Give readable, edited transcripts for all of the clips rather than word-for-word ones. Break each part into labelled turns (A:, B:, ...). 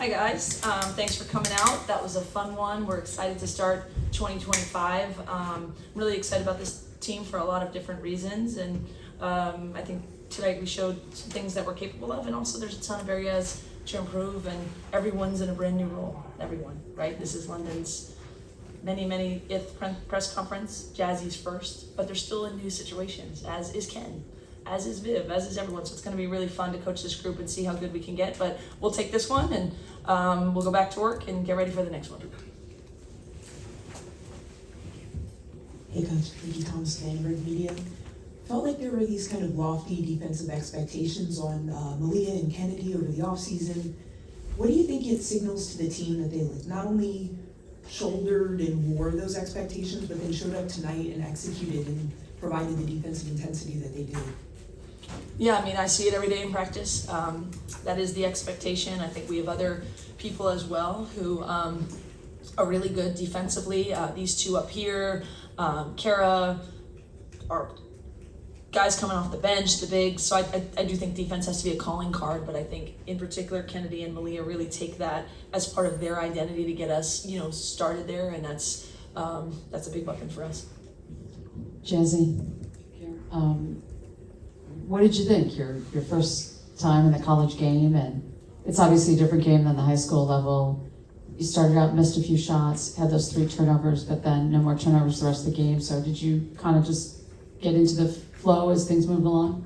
A: Hi guys, thanks for coming out. That was a fun one. We're excited to start 2025. Really excited about this team for a lot of different reasons, and I think tonight we showed some things that we're capable of, and also there's a ton of areas to improve, and everyone's in a brand new role. Everyone, right? This is Londyn's many-th press conference, Jazzy's first, but they're still in new situations, as is Ken, as is Viv, as is everyone. So it's going to be really fun to coach this group and see how good we can get. But we'll take this one and we'll go back to work and get ready for the next one.
B: Hey Coach, thank you, Thomas Vandenberg Media. Felt like there were these kind of lofty defensive expectations on Malia and Kennedy over the offseason. What do you think it signals to the team that they not only shouldered and wore those expectations, but then showed up tonight and executed and provided the defensive intensity that they did?
A: Yeah, I mean, I see it every day in practice. That is the expectation. I think we have other people as well who are really good defensively. These two up here, Kara, are guys coming off the bench, the bigs. So I do think defense has to be a calling card, but I think in particular Kennedy and Malia really take that as part of their identity to get us, started there, and that's a big weapon for us.
C: Jazzy, what did you think? Your first time in the college game, and it's obviously a different game than the high school level. You started out, missed a few shots, had those 3 turnovers, but then no more turnovers the rest of the game. So did you kind of just get into the flow as things moved along?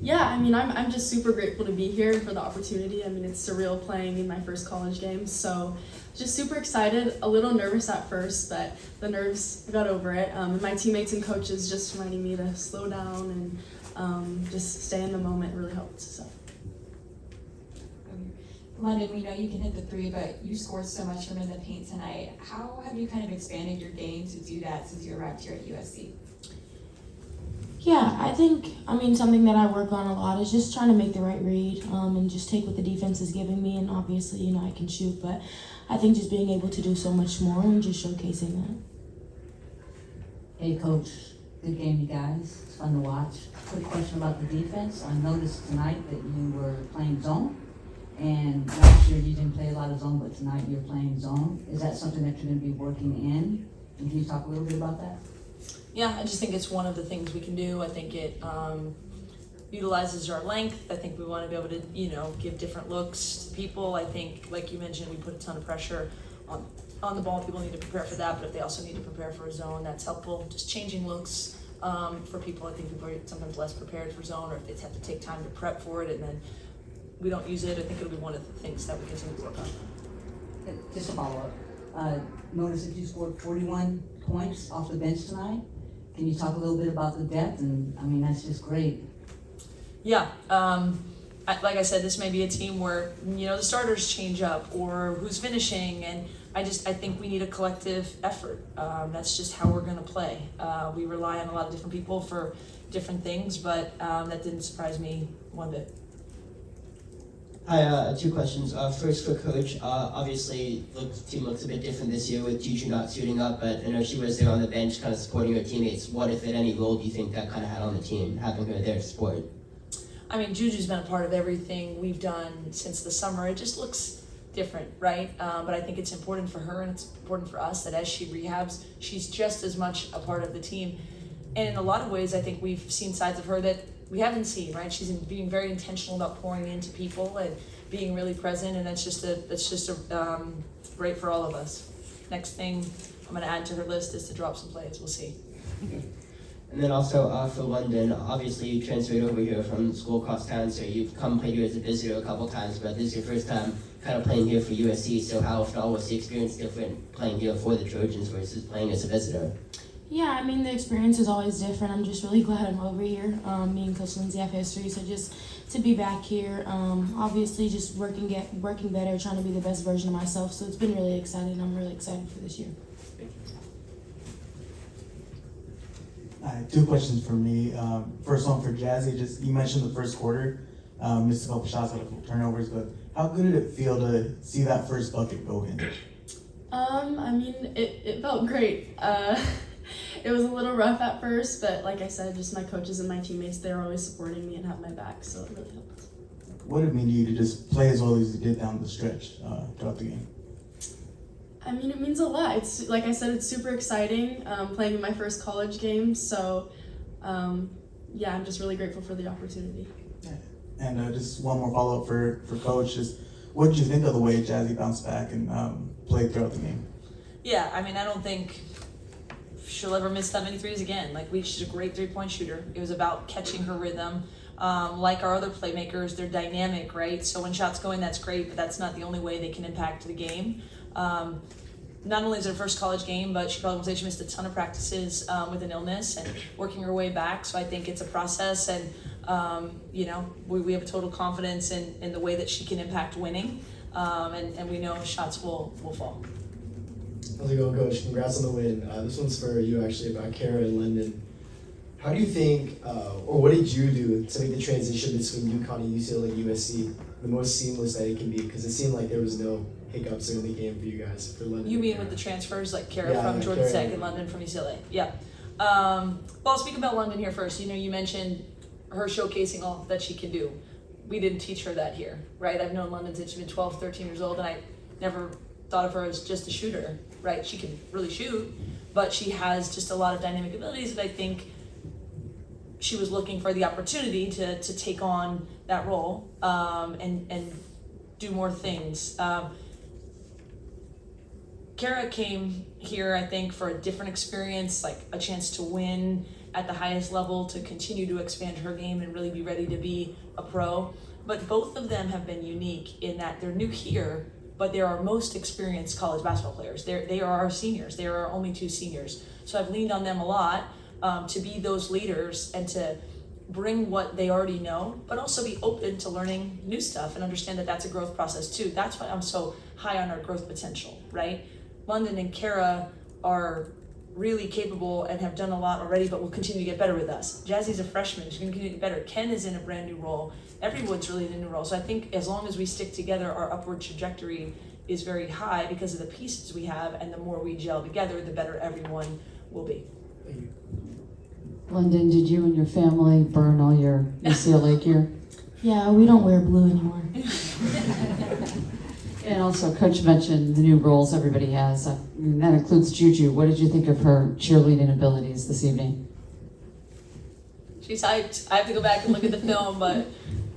D: Yeah, I mean, I'm just super grateful to be here for the opportunity. I mean, it's surreal playing in my first college game, so just super excited, a little nervous at first, but the nerves, I got over it. And my teammates and coaches just reminding me to slow down and just stay in the moment really helped. So.
E: Londynn, we know you can hit the 3, but you scored so much from in the paint tonight. How have you kind of expanded your game to do that since you arrived here at USC?
F: Yeah, I think, something that I work on a lot is just trying to make the right read and just take what the defense is giving me. And obviously, I can shoot, but I think just being able to do so much more and just showcasing that.
G: Hey, Coach. Good game, you guys. It's fun to watch. Quick question about the defense. I noticed tonight that you were playing zone, and last year you didn't play a lot of zone, but tonight you're playing zone. Is that something that you're going to be working in? And can you talk a little bit about that?
A: Yeah, I just think it's one of the things we can do. I think it utilizes our length. I think we want to be able to, give different looks to people. I think, like you mentioned, we put a ton of pressure on the ball. People need to prepare for that, but if they also need to prepare for a zone, that's helpful. Just changing looks for people. I think people are sometimes less prepared for zone, or if they have to take time to prep for it and then we don't use it. I think it'll be one of the things that we continue to work on.
G: Just a follow-up. Notice that you scored 41 points off the bench tonight. Can you talk a little bit about the depth? And that's just great.
A: Yeah, like I said, this may be a team where the starters change up or who's finishing, and I think we need a collective effort. That's just how we're going to play. We rely on a lot of different people for different things, but that didn't surprise me one bit.
H: Hi, 2 questions. First for Coach, obviously the team looks a bit different this year with Juju not suiting up, but I know she was there on the bench kind of supporting her teammates. What, if at any role, do you think that kind of had on the team, having her there to support?
A: I mean, Juju's been a part of everything we've done since the summer. It just looks different, right? But I think it's important for her and it's important for us that as she rehabs, she's just as much a part of the team. And in a lot of ways, I think we've seen sides of her that we haven't seen, right? She's being very intentional about pouring into people and being really present, and that's just great for all of us. Next thing I'm going to add to her list is to drop some plays. We'll see.
H: And then also for Londynn, obviously you transferred over here from school across town, so you've come play here as a visitor a couple times, but this is your first time kind of playing here for USC, so how, if at all, was the experience different playing here for the Trojans versus playing as a visitor?
F: Yeah, the experience is always different. I'm just really glad I'm over here. Me and Coach Lindsay have history, so just to be back here, obviously just working better, trying to be the best version of myself. So it's been really exciting. I'm really excited for this year.
I: 2 questions for me. First one for Jazzy. Just you mentioned the first quarter, missed a couple shots, had a couple turnovers, but how good did it feel to see that first bucket go in?
D: It felt great. It was a little rough at first, but like I said, just my coaches and my teammates, they were always supporting me and have my back, so it really helped.
I: what did it mean to you to just play as well as you did down the stretch throughout the game?
D: I mean, it means a lot. It's like I said, it's super exciting playing in my first college game. So, yeah, I'm just really grateful for the opportunity.
I: And just one more follow-up for Coach, just what did you think of the way Jazzy bounced back and played throughout the game?
A: Yeah, I mean, I don't think she'll ever miss that many threes again. Like, she's a great three-point shooter. It was about catching her rhythm. Like our other playmakers, they're dynamic, right? So when shots go in, that's great, but that's not the only way they can impact the game. Not only is it her first college game, but she probably will say she missed a ton of practices with an illness and working her way back. So I think it's a process, and you know, we have a total confidence in the way that she can impact winning, and we know shots will fall.
J: How's it going, Coach? Congrats on the win. This one's for you, actually, about Kara and Londynn. How do you think, or what did you do to make the transition between UConn and UCLA and USC the most seamless that it can be? Because it seemed like there was no hiccups in the game for you guys, for Londynn.
A: You mean with the transfers, like Kara
J: Yeah,
A: from
J: like
A: Georgia
J: Kara.
A: Tech and Londynn from UCLA? Yeah. Well, I'll speak about Londynn here first. You know, you mentioned her showcasing all that she can do. We didn't teach her that here, right? I've known Londynn since she's been 12, 13 years old, and I never thought of her as just a shooter, right? She can really shoot, but she has just a lot of dynamic abilities that I think she was looking for the opportunity to take on that role and do more things. Kara came here, I think, for a different experience, like a chance to win at the highest level, to continue to expand her game and really be ready to be a pro. But both of them have been unique in that they're new here, but they're our most experienced college basketball players. They are our seniors. They are our only two seniors. So I've leaned on them a lot to be those leaders and to bring what they already know, but also be open to learning new stuff and understand that that's a growth process too. That's why I'm so high on our growth potential, right? Londynn and Kara are really capable and have done a lot already, but will continue to get better with us. Jazzy's a freshman, she's gonna continue to get better. Ken is in a brand new role. Everyone's really in a new role. So I think as long as we stick together, our upward trajectory is very high because of the pieces we have, and the more we gel together, the better everyone will be.
J: Thank you.
C: Londynn, did you and your family burn all your UCLA gear?
F: Yeah, we don't wear blue anymore.
C: And also, Coach mentioned the new roles everybody has. And that includes Juju. What did you think of her cheerleading abilities this evening?
A: She's hyped. I have to go back and look at the film, but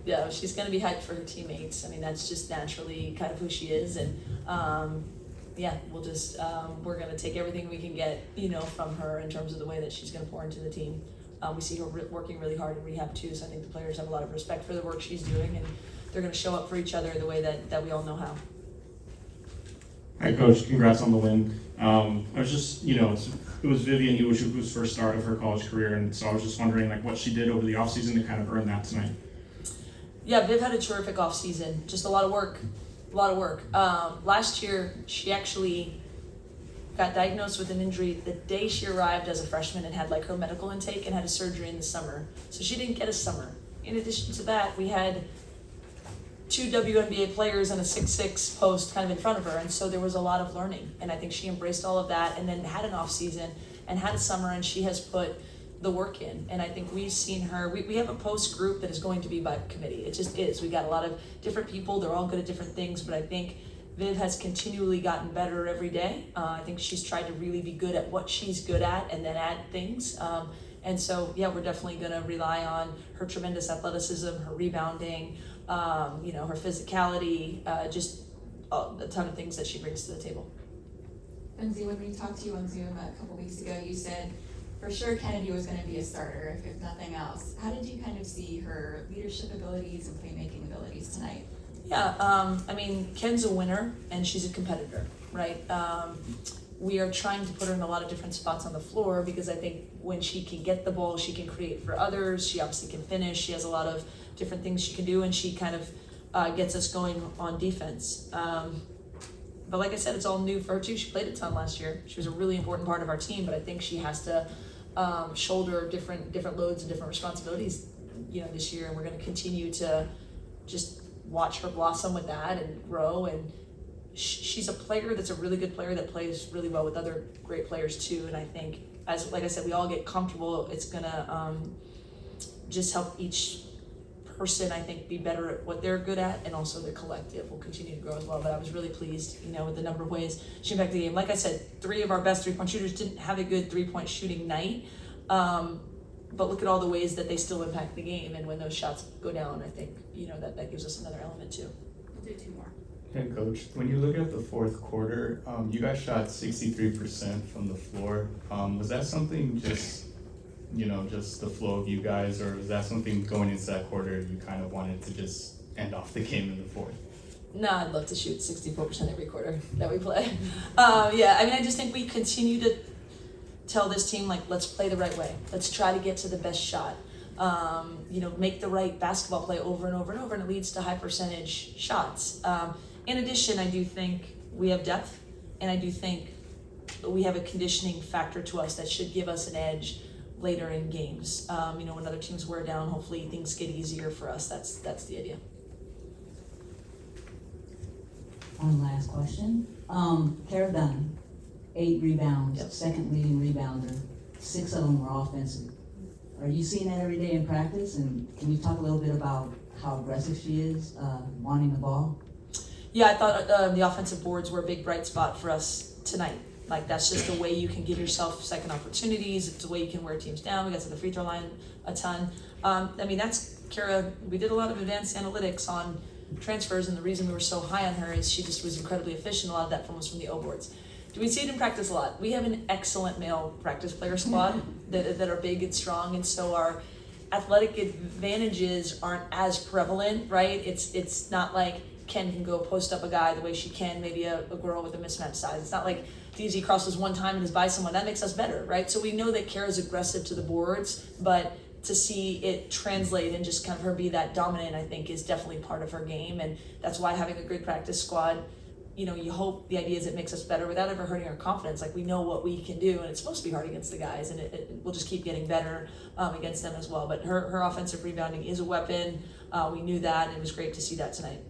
A: yeah, she's going to be hyped for her teammates. I mean, that's just naturally kind of who she is, and yeah, we'll just we're going to take everything we can get, you know, from her in terms of the way that she's going to pour into the team. We see her working really hard in rehab too, so I think the players have a lot of respect for the work she's doing, and they're going to show up for each other the way that we all know how.
K: Hi, Coach. Congrats on the win. I was just, you know, it was Vivian Iwuchukwu's first start of her college career, and so I was just wondering, like, what she did over the offseason to kind of earn that tonight.
A: Yeah, Viv had a terrific offseason. Just a lot of work, last year, she actually got diagnosed with an injury the day she arrived as a freshman and had like her medical intake and had a surgery in the summer. So she didn't get a summer. In addition to that, we had 2 WNBA players and a 6'6" post kind of in front of her, and so there was a lot of learning, and I think she embraced all of that and then had an off season and had a summer, and she has put the work in, and I think we've seen her. We have a post group that is going to be by committee. It just is. We got a lot of different people. They're all good at different things, but I think Viv has continually gotten better every day. I think she's tried to really be good at what she's good at and then add things. And so, yeah, we're definitely going to rely on her tremendous athleticism, her rebounding, you know, her physicality, just a ton of things that she brings to the table.
E: Lindsay, when we talked to you on Zoom a couple weeks ago, you said for sure Kennedy was going to be a starter, if nothing else. How did you kind of see her leadership abilities and playmaking abilities tonight?
A: Yeah, I mean, Ken's a winner and she's a competitor, right? We are trying to put her in a lot of different spots on the floor because I think when she can get the ball, she can create for others. She obviously can finish. She has a lot of different things she can do, and she kind of gets us going on defense. But like I said, it's all new for her too. She played a ton last year. She was a really important part of our team, but I think she has to shoulder different loads and different responsibilities, you know, this year. And we're going to continue to just watch her blossom with that and grow. And she's a player that's a really good player that plays really well with other great players too. And I think, like I said, we all get comfortable. It's gonna just help each person, I think, be better at what they're good at, and also the collective will continue to grow as well. But I was really pleased, with the number of ways she impacted the game. Like I said, 3 of our best 3-point shooters didn't have a good 3-point shooting night, but look at all the ways that they still impact the game, and when those shots go down, I think, that gives us another element too.
E: We'll do 2 more.
L: Hey Coach, when you look at the fourth quarter, you guys shot 63% from the floor. Was that something just the flow of you guys, or was that something going into that quarter you kind of wanted to just end off the game in the fourth?
A: No, I'd love to shoot 64% every quarter that we play. I just think we continue to tell this team, let's play the right way. Let's try to get to the best shot. Make the right basketball play over and over and over, and it leads to high percentage shots. In addition, I do think we have depth, and I do think we have a conditioning factor to us that should give us an edge later in games. When other teams wear down, hopefully things get easier for us. That's the idea.
G: One last question. Kara Dunn, 8 rebounds,
A: Yep.
G: second leading rebounder. 6 of them were offensive. Are you seeing that every day in practice? And can you talk a little bit about how aggressive she is, wanting the ball?
A: Yeah, I thought the offensive boards were a big bright spot for us tonight. That's just a way you can give yourself second opportunities. It's a way you can wear teams down. We got to the free throw line a ton. That's Kara. We did a lot of advanced analytics on transfers, and the reason we were so high on her is she just was incredibly efficient. A lot of that was from the O boards. Do we see it in practice a lot? We have an excellent male practice player squad that are big and strong, and so our athletic advantages aren't as prevalent, right? It's not like Ken can go post up a guy the way she can maybe a girl with a mismatched size. It's not like DZ crosses one time and is by someone. That makes us better, right? So we know that Kara's aggressive to the boards, but to see it translate and just kind of her be that dominant, I think, is definitely part of her game, and that's why having a good practice squad, you hope the idea is it makes us better without ever hurting our confidence. We know what we can do, and it's supposed to be hard against the guys, and it will just keep getting better against them as well. But her offensive rebounding is a weapon. We knew that, and it was great to see that tonight.